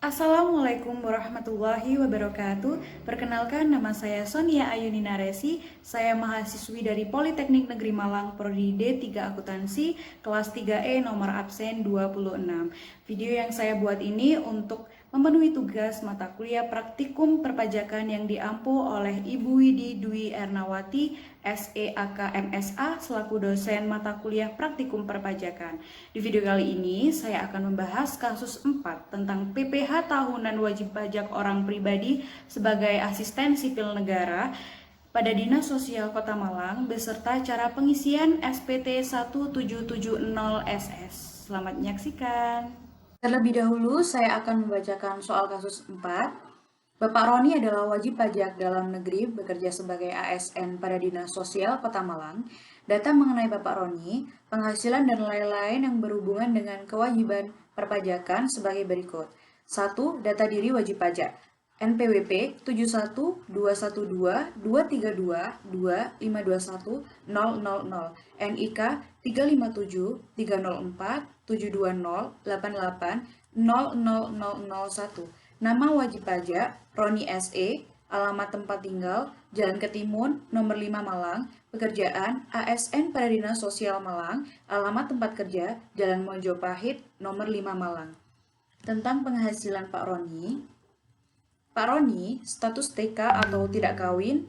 Assalamualaikum warahmatullahi wabarakatuh. Perkenalkan, nama saya Sonia Ayuni Naresi. Saya mahasiswi dari Politeknik Negeri Malang, Prodi D3 Akuntansi, kelas 3E nomor absen 26. Video yang saya buat ini untuk memenuhi tugas mata kuliah praktikum perpajakan yang diampu oleh Ibu Widi Dwi Ernawati, SEAK MSA, selaku dosen mata kuliah praktikum perpajakan. Di video kali ini, saya akan membahas kasus 4 tentang PPh tahunan wajib pajak orang pribadi sebagai asisten sipil negara pada Dinas Sosial Kota Malang beserta cara pengisian SPT 1770SS. Selamat menyaksikan. Terlebih dahulu, saya akan membacakan soal kasus 4. Bapak Roni adalah wajib pajak dalam negeri bekerja sebagai ASN pada Dinas Sosial Kota Malang. Data mengenai Bapak Roni, penghasilan dan lain-lain yang berhubungan dengan kewajiban perpajakan sebagai berikut. 1. Data diri wajib pajak. NPWP 71212322252100, NIK 357304720880001. Nama wajib pajak Roni SE, alamat tempat tinggal Jalan Ketimun, nomor 5 Malang, pekerjaan ASN pada Dinas Sosial Malang, alamat tempat kerja Jalan Mojopahit, nomor 5 Malang. Tentang penghasilan Pak Roni, status TK atau tidak kawin,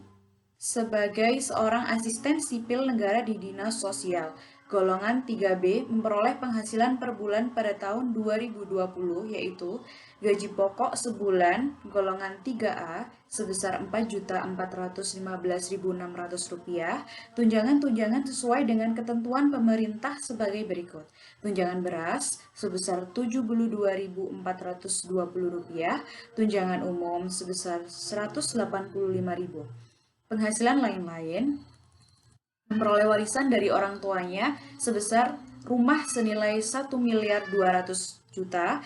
sebagai seorang asisten sipil negara di Dinas Sosial, golongan 3B memperoleh penghasilan per bulan pada tahun 2020 yaitu gaji pokok sebulan golongan 3A sebesar Rp4.415.600, tunjangan-tunjangan sesuai dengan ketentuan pemerintah sebagai berikut. Tunjangan beras sebesar Rp72.420, tunjangan umum sebesar Rp185.000. Penghasilan lain-lain, memperoleh warisan dari orang tuanya sebesar rumah senilai 1.200.000.000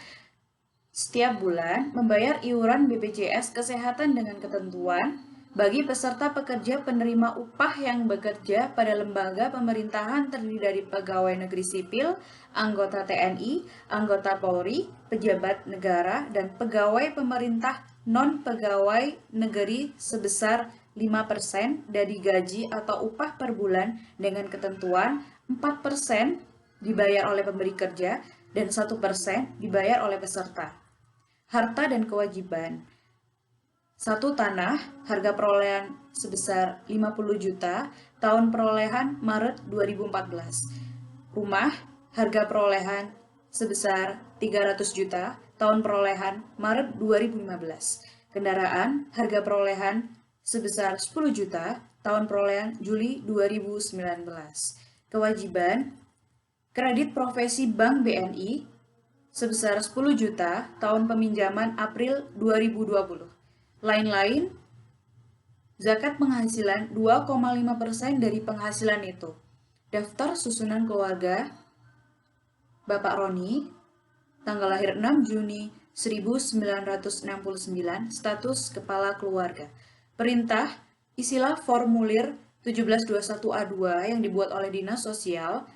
setiap bulan, membayar iuran BPJS Kesehatan dengan ketentuan bagi peserta pekerja penerima upah yang bekerja pada lembaga pemerintahan terdiri dari pegawai negeri sipil, anggota TNI, anggota Polri, pejabat negara, dan pegawai pemerintah non-pegawai negeri sebesar 5% dari gaji atau upah per bulan dengan ketentuan 4% dibayar oleh pemberi kerja dan 1% dibayar oleh peserta. Harta dan kewajiban. 1. Tanah, harga perolehan sebesar 50 juta, tahun perolehan Maret 2014. Rumah, harga perolehan sebesar 300 juta, tahun perolehan Maret 2015. Kendaraan, harga perolehan sebesar 10 juta, tahun perolehan Juli 2019. Kewajiban, kredit profesi Bank BNI sebesar 10 juta, tahun peminjaman April 2020. Lain-lain, zakat penghasilan 2,5% dari penghasilan itu. Daftar susunan keluarga Bapak Roni, tanggal lahir 6 Juni 1969, status kepala keluarga. Perintah, isilah formulir 1721A2 yang dibuat oleh Dinas Sosial,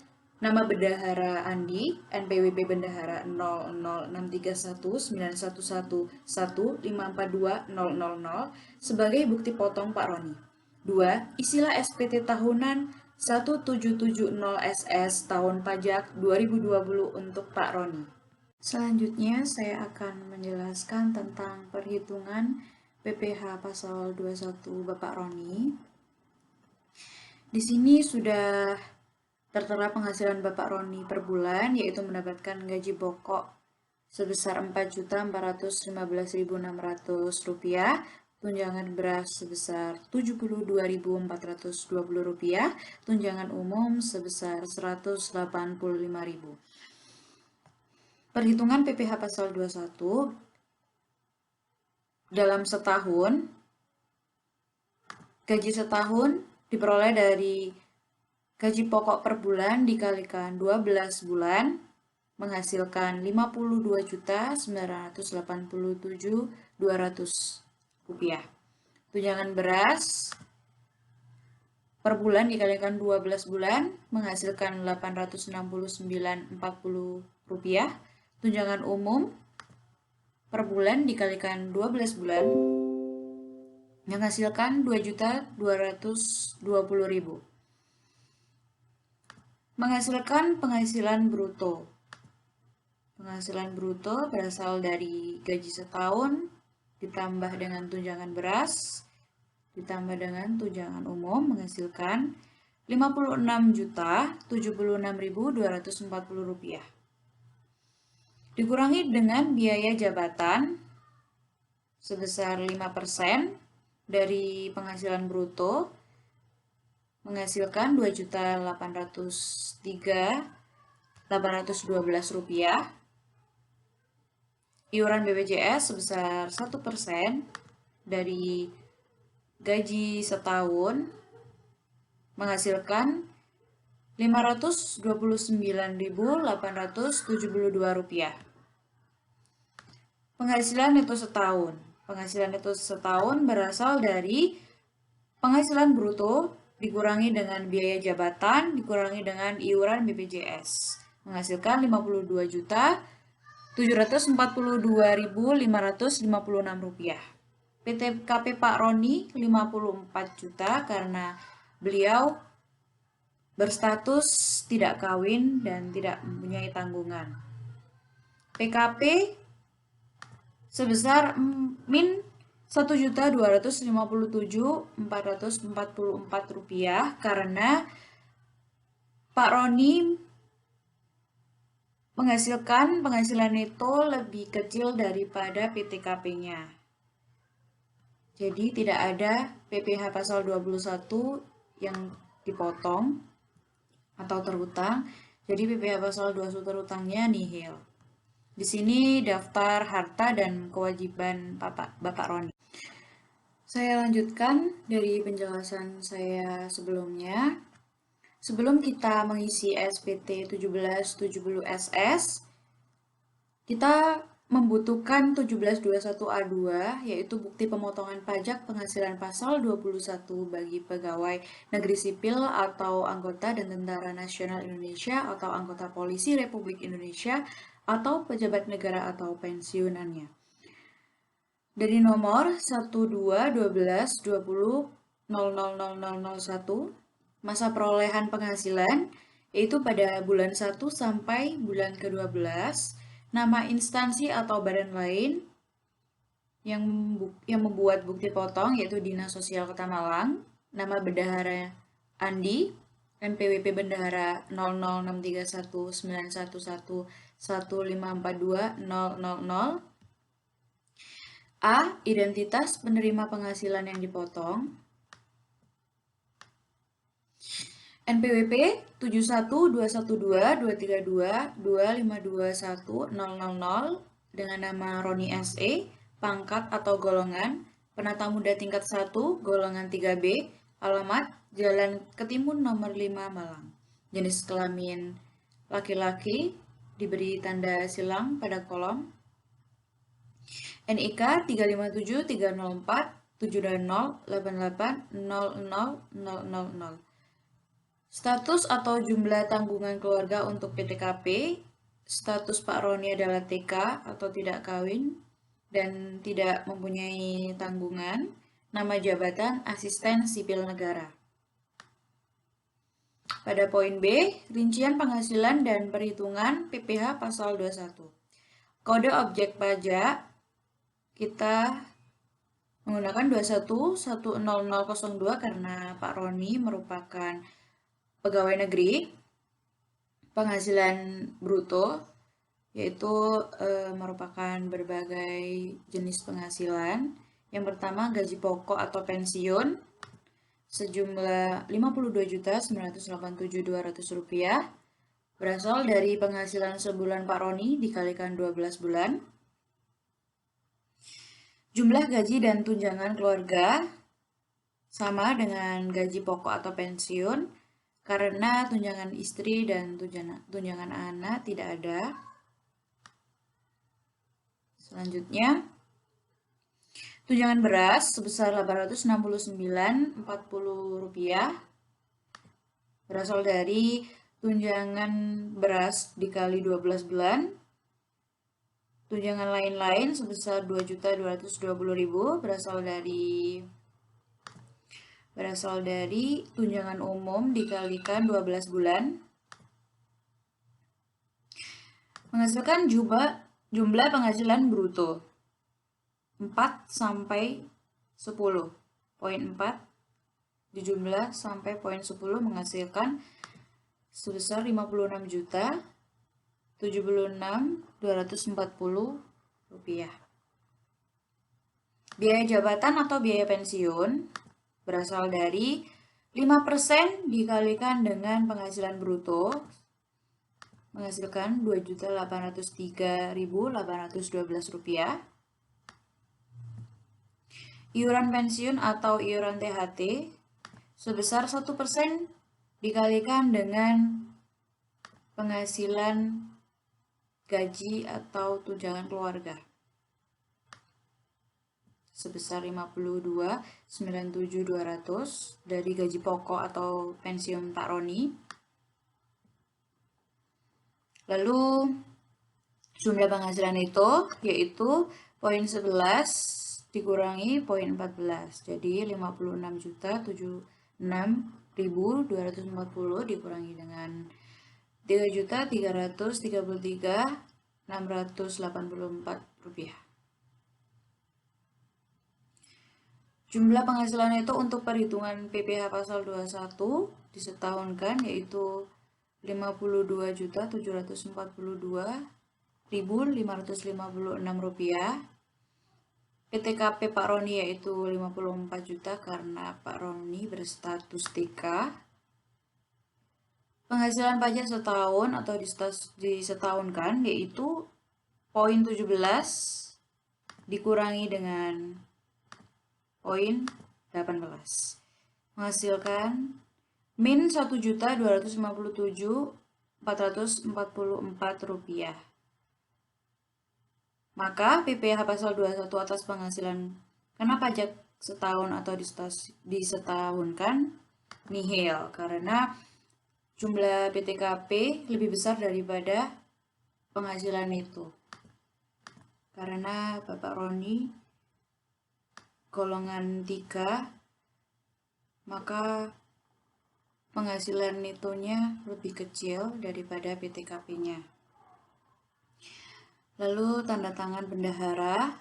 nama bendahara Andi, NPWP bendahara 006311911154200 sebagai bukti potong Pak Roni. 2. Isilah SPT tahunan 1770SS tahun pajak 2020 untuk Pak Roni. Selanjutnya saya akan menjelaskan tentang perhitungan PPh pasal 21 Bapak Roni. Di sini sudah tertera penghasilan Bapak Roni per bulan, yaitu mendapatkan gaji pokok sebesar Rp4.415.600, tunjangan beras sebesar Rp72.420, tunjangan umum sebesar Rp185.000. Perhitungan PPh pasal 21 dalam setahun, gaji setahun diperoleh dari gaji pokok per bulan dikalikan 12 bulan menghasilkan Rp52.987.200. Tunjangan beras per bulan dikalikan 12 bulan menghasilkan Rp869.40. Tunjangan umum per bulan dikalikan 12 bulan menghasilkan 2.220.000. Menghasilkan penghasilan bruto. Penghasilan bruto berasal dari gaji setahun ditambah dengan tunjangan beras ditambah dengan tunjangan umum menghasilkan Rp56.076.240. Dikurangi dengan biaya jabatan sebesar 5% dari penghasilan bruto menghasilkan Rp2.803.812. Iuran BPJS sebesar 1% dari gaji setahun menghasilkan Rp529.872. Penghasilan neto setahun. Penghasilan neto setahun berasal dari penghasilan bruto dikurangi dengan biaya jabatan dikurangi dengan iuran BPJS menghasilkan Rp52.742.556. PTKP Pak Roni 54 juta karena beliau berstatus tidak kawin dan tidak mempunyai tanggungan. PKP sebesar min Rp1.257.444 karena Pak Roni menghasilkan penghasilan neto lebih kecil daripada PTKP-nya. Jadi tidak ada PPh pasal 21 yang dipotong atau terhutang. Jadi PPh pasal 21 terhutangnya nihil. Di sini daftar harta dan kewajiban Bapak Roni. Saya lanjutkan dari penjelasan saya sebelumnya. Sebelum kita mengisi SPT 1770SS, kita membutuhkan 1721A2, yaitu bukti pemotongan pajak penghasilan pasal 21 bagi pegawai negeri sipil atau anggota dan tentara nasional Indonesia atau anggota polisi Republik Indonesia atau pejabat negara atau pensiunannya. Dari nomor 12-12-20-000001, masa perolehan penghasilan, yaitu pada bulan 1 sampai bulan ke-12, nama instansi atau badan lain yang membuat bukti potong, yaitu Dinas Sosial Kota Malang, nama bendahara Andi, NPWP bendahara 0063191111542.000. A. Identitas penerima penghasilan yang dipotong. NPWP 712122322521.000 dengan nama Roni SE, pangkat atau golongan, penata muda tingkat 1, golongan 3B, alamat Jalan Ketimun nomor 5 Malang. Jenis kelamin laki-laki, diberi tanda silang pada kolom. NIK 357304720880000. Status atau jumlah tanggungan keluarga untuk PTKP, status Pak Roni adalah TK atau tidak kawin dan tidak mempunyai tanggungan, nama jabatan asisten sipil negara. Pada poin B, rincian penghasilan dan perhitungan PPh pasal 21. Kode objek pajak kita menggunakan 21.10002 karena Pak Roni merupakan pegawai negeri, penghasilan bruto, yaitu merupakan berbagai jenis penghasilan. Yang pertama, gaji pokok atau pensiun, sejumlah Rp52.987.200, berasal dari penghasilan sebulan Pak Roni dikalikan 12 bulan. Jumlah gaji dan tunjangan keluarga sama dengan gaji pokok atau pensiun, karena tunjangan istri dan tunjangan anak tidak ada. Selanjutnya, tunjangan beras sebesar Rp869.40 berasal dari tunjangan beras dikali 12 bulan. Tunjangan lain-lain sebesar 2.220.000 berasal dari tunjangan umum dikalikan 12 bulan menghasilkan jumlah penghasilan bruto 4 sampai 10. Poin 4 dijumlah sampai poin 10 menghasilkan sebesar 56.240 rupiah. Biaya jabatan atau biaya pensiun berasal dari 5% dikalikan dengan penghasilan bruto menghasilkan 2.803.812 rupiah. Iuran pensiun atau iuran THT sebesar 1% dikalikan dengan penghasilan gaji atau tunjangan keluarga sebesar 52.97.200 dari gaji pokok atau pensiun Pak Roni. Lalu jumlah penghasilan itu yaitu poin 11 dikurangi poin 14. Jadi 56.076.240 dikurangi dengan 3.333.684 rupiah. Jumlah penghasilan itu untuk perhitungan PPh pasal 21 disetahunkan yaitu 52.742.556 rupiah. PTKP Pak Roni yaitu 54 juta karena Pak Roni berstatus TK. Penghasilan pajak setahun atau disetahunkan yaitu poin 17 dikurangi dengan poin 18 menghasilkan min 1.257.444 rupiah. Maka PPh pasal 21 atas penghasilan kena pajak setahun atau disetahunkan nihil karena jumlah PTKP lebih besar daripada penghasilan itu. Karena Bapak Roni golongan 3, maka penghasilan netonya lebih kecil daripada PTKP-nya. Lalu tanda tangan bendahara,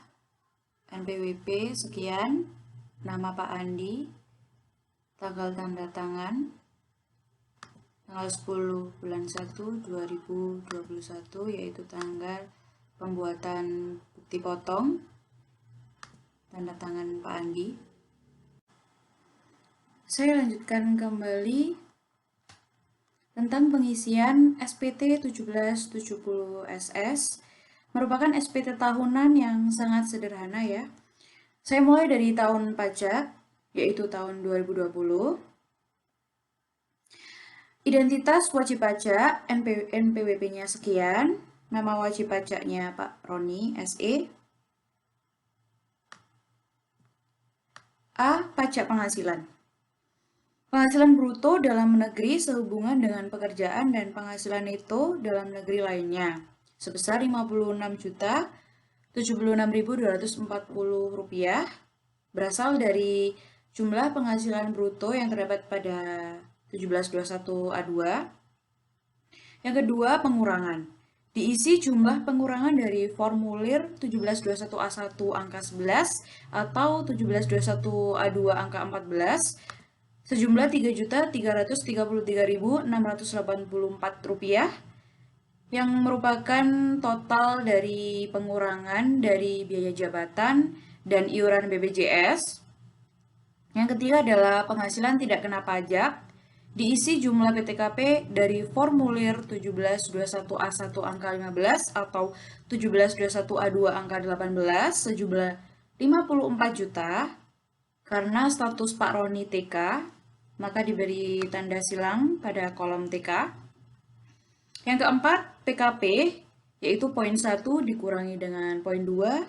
NPWP sekian, nama Pak Andi, tanggal tanda tangan, tanggal 10 bulan 1 2021 yaitu tanggal pembuatan bukti potong, tanda tangan Pak Andi. Saya lanjutkan kembali tentang pengisian SPT 1770 SS. Merupakan SPT tahunan yang sangat sederhana ya. Saya mulai dari tahun pajak, yaitu tahun 2020. Identitas wajib pajak, NPWP-nya sekian. Nama wajib pajaknya Pak Roni, SE. A. Pajak penghasilan. Penghasilan bruto dalam negeri sehubungan dengan pekerjaan dan penghasilan neto dalam negeri lainnya sebesar 56.076.240 rupiah berasal dari jumlah penghasilan bruto yang terdapat pada 1721A2. Yang kedua, pengurangan. Diisi jumlah pengurangan dari formulir 1721A1 angka 11 atau 1721A2 angka 14 sejumlah Rp3.333.684 yang merupakan total dari pengurangan dari biaya jabatan dan iuran BPJS. Yang ketiga adalah penghasilan tidak kena pajak. Diisi jumlah PTKP dari formulir 1721A1 angka 15 atau 1721A2 angka 18 sejumlah 54 juta. Karena status Pak Roni TK, maka diberi tanda silang pada kolom TK. Yang keempat, PKP, yaitu poin 1 dikurangi dengan poin 2,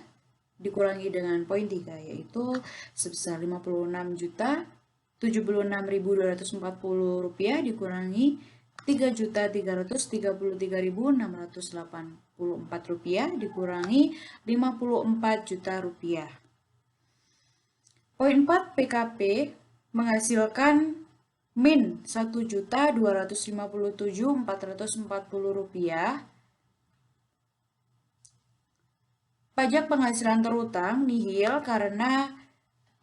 dikurangi dengan poin 3, yaitu sebesar Rp56.076.240 dikurangi Rp3.333.684. rupiah dikurangi 54 juta rupiah. Poin 4, PKP menghasilkan min 1.257.440 rupiah. Pajak penghasilan terutang nihil karena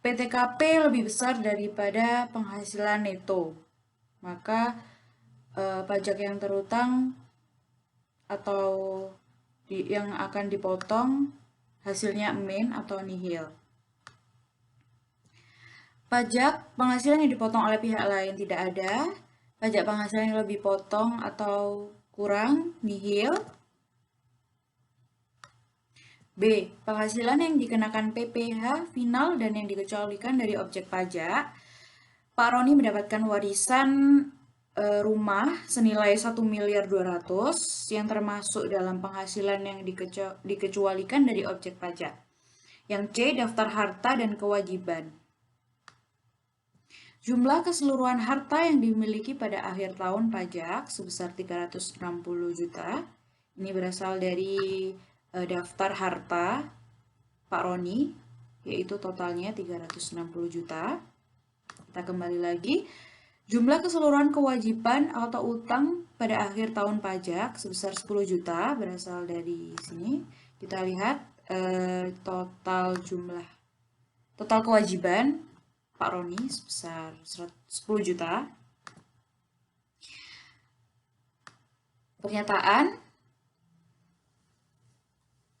PTKP lebih besar daripada penghasilan neto. Maka pajak yang terutang atau yang akan dipotong hasilnya min atau nihil. Pajak penghasilan yang dipotong oleh pihak lain tidak ada. Pajak penghasilan yang lebih potong atau kurang nihil. B. Penghasilan yang dikenakan PPh final dan yang dikecualikan dari objek pajak. Pak Roni mendapatkan warisan rumah senilai 1.200.000 yang termasuk dalam penghasilan yang dikecualikan dari objek pajak. Yang C. Daftar harta dan kewajiban. Jumlah keseluruhan harta yang dimiliki pada akhir tahun pajak sebesar 360 juta. Ini berasal dari daftar harta Pak Roni, yaitu totalnya 360 juta. Kita kembali lagi. Jumlah keseluruhan kewajiban atau utang pada akhir tahun pajak sebesar 10 juta berasal dari sini. Kita lihat total kewajiban Pak Roni sebesar 10 juta. Pernyataan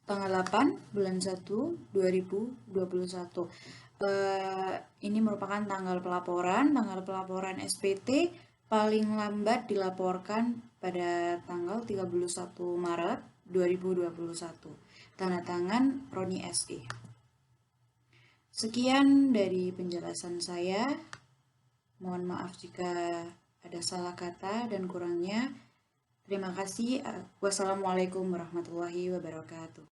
tanggal 8 bulan 1 2021. Ini merupakan tanggal pelaporan. Tanggal pelaporan SPT paling lambat dilaporkan pada tanggal 31 Maret 2021. Tanda tangan Roni SE. Sekian dari penjelasan saya. Mohon maaf jika ada salah kata dan kurangnya. Terima kasih. Wassalamualaikum warahmatullahi wabarakatuh.